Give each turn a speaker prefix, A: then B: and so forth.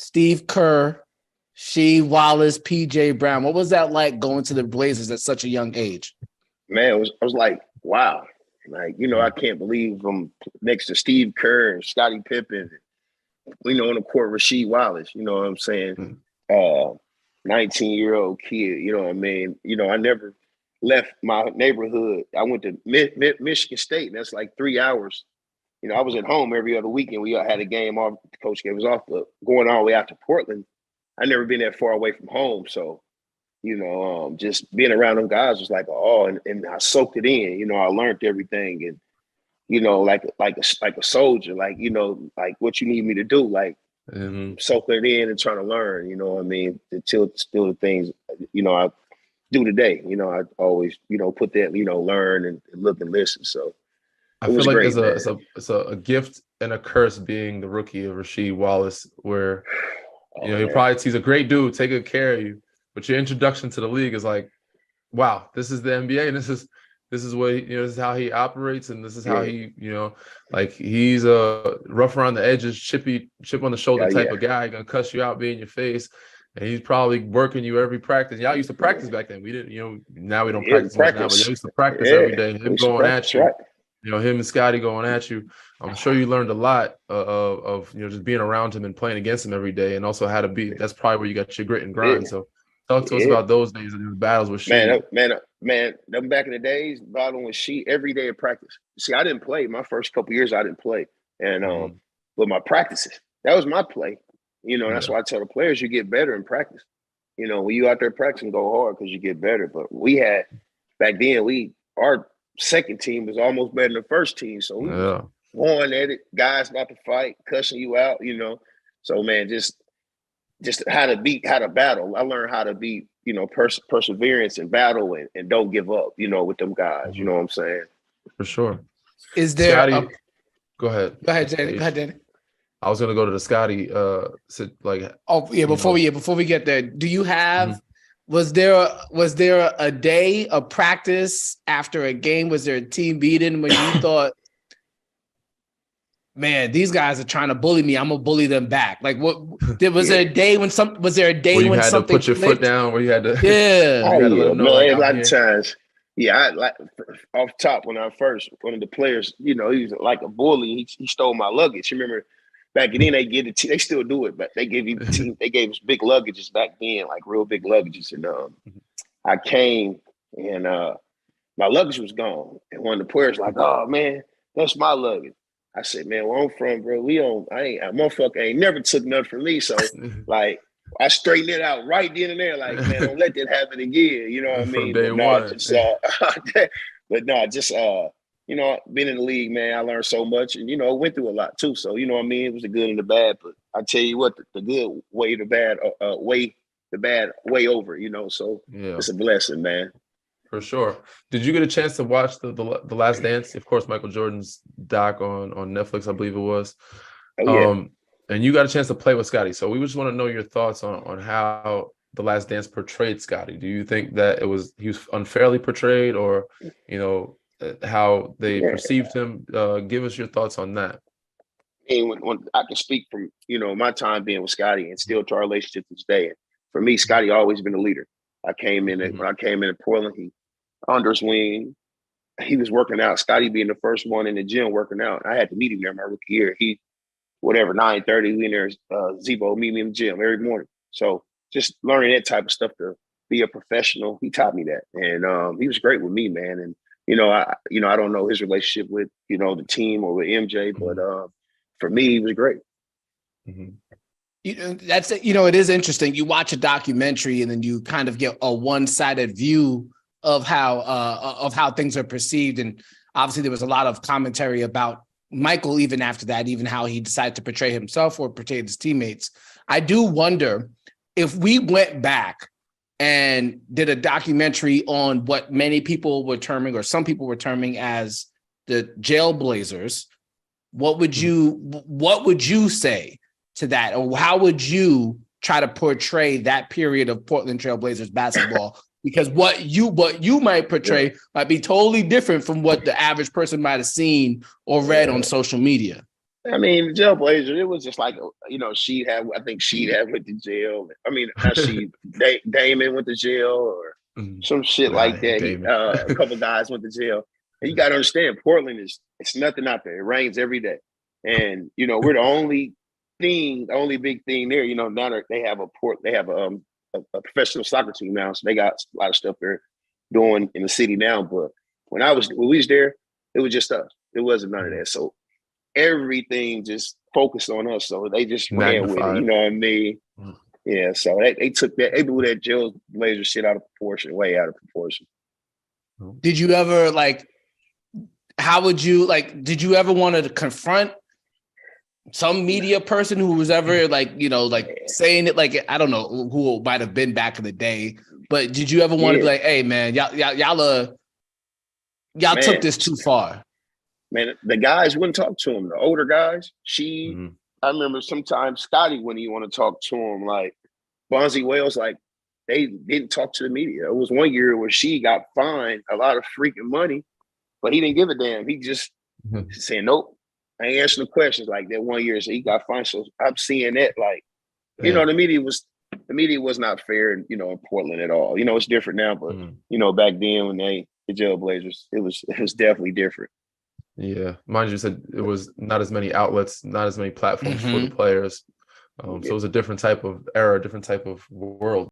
A: Steve Kerr, Wallace, PJ Brown. What was that like going to the Blazers at such a young age?
B: Man, I was like, wow. Like, I can't believe I'm next to Steve Kerr and Scottie Pippen. On the court, Rasheed Wallace, you know what I'm saying? 19-year-old kid, you know what I mean? I never left my neighborhood. I went to Michigan State, and that's like 3 hours. I was at home every other weekend. We had a game off. The coach gave us off, but going all the way out to Portland, I never been that far away from home. So, just being around them guys was like, and I soaked it in. I learned everything, and like a soldier, like what you need me to do, like soaking it in and trying to learn. You know what I mean? Still the things I do today. I always put that learn and look and listen. So.
C: I feel like it's a gift and a curse being the rookie of Rasheed Wallace, where he probably sees a great dude, take good care of you, but your introduction to the league is like, wow, this is the NBA, and this is what this is how he operates, and this is how he like he's a rough around the edges, chip on the shoulder type of guy, gonna cuss you out, be in your face. And he's probably working you every practice. Y'all used to practice back then. We didn't, now we don't practice much now, but y'all used to practice every day. Him going at you. Right. Him and Scottie going at you. I'm sure you learned a lot of just being around him and playing against him every day, and also how to be. That's probably where you got your grit and grind. So talk to us about those days and the battles with Sheed.
B: Man, them back in the days, battling with Sheed every day of practice. See, I didn't play my first couple years. I didn't play, and but my practices, that was my play. That's why I tell the players, you get better in practice. When you out there practicing, go hard because you get better. But we had back then, our second team was almost better than the first team. So we were going at it, guys about to fight, cussing you out, So man, just how to battle. I learned how to be, perseverance and battle and don't give up, with them guys. You know what I'm saying?
C: For sure.
A: Is there
C: Scottie, go ahead.
A: Go ahead, Danny.
C: I was gonna go to the Scottie
A: before we get there, do you have was there a day of practice after a game? Was there a team meeting when you thought, man, these guys are trying to bully me, I'm gonna bully them back? Like, what was there a day when something
C: where you had to put your foot down, where you had to
B: a lot of times. Yeah, I off top when one of the players, he was like a bully. He stole my luggage. You remember back then they still do it, but they gave us big luggages back then, like real big luggages. And I came and my luggage was gone. And one of the players like, oh man, that's my luggage. I said, man, where I'm from, bro, motherfucker ain't never took nothing from me. So like I straightened it out right then and there, like, man, don't let that happen again. You know what I mean? Being in the league, man, I learned so much and, went through a lot too. So, you know what I mean? It was the good and the bad, but I tell you what, the good way the bad, the bad way over, so it's a blessing, man.
C: For sure. Did you get a chance to watch the Last Dance? Of course, Michael Jordan's doc on Netflix, I believe it was. And you got a chance to play with Scottie. So we just want to know your thoughts on how The Last Dance portrayed Scottie. Do you think that he was unfairly portrayed, or, how they perceived him? Give us your thoughts on that.
B: I mean, when I can speak from, my time being with Scottie and still to our relationship to this day. And for me, Scottie always been a leader. When I came in Portland, he under his wing, he was working out. Scottie being the first one in the gym working out. I had to meet him there my rookie year. 9:30, we in there, Zebo meet me in the gym every morning. So just learning that type of stuff to be a professional, he taught me that. And he was great with me, man. And I don't know his relationship with, the team or with MJ, but for me, he was great.
A: That's it. It is interesting. You watch a documentary and then you kind of get a one-sided view of how things are perceived. And obviously there was a lot of commentary about Michael, even after that, even how he decided to portray himself or portray his teammates. I do wonder if we went back and did a documentary on what many people were terming, or some people were terming, as the Jailblazers, what would you say to that? Or how would you try to portray that period of Portland Trail Blazers basketball? Because what you might portray might be totally different from what the average person might have seen or read on social media.
B: I mean, the Jailblazers, it was just like, you know, I think Sheed had went to jail. I mean, not Sheed, Damon went to jail or some shit like that. A couple guys went to jail. And you got to understand, Portland it's nothing out there. It rains every day. And, you know, we're the only big thing there. You know, now they have a professional soccer team now. So they got a lot of stuff they're doing in the city now. But when we was there, it was just us. It wasn't none of that. So everything just focused on us, so they just ran with it. You know what I mean? Yeah. So they took that. They blew that Jailblazers shit out of proportion, way out of proportion.
A: Did you ever how would you Did you ever want to confront some media person who was ever saying it? I don't know who it might have been back in the day, but did you ever want to be like, hey man, y'all took this too far?
B: Man, the guys wouldn't talk to him. The older guys, I remember sometimes Scottie wouldn't even want to talk to him. Like Bonzi Wells, they didn't talk to the media. It was one year where she got fined a lot of freaking money, but he didn't give a damn. He just saying, nope, I ain't answering the questions like that one year. So he got fined. So I'm seeing that you know, the media was not fair, you know, in Portland at all. You know, it's different now, but you know, back then when the Jailblazers, it was definitely different.
C: Yeah, mind you, said it was not as many outlets, not as many platforms for the players. So it was a different type of era, different type of world.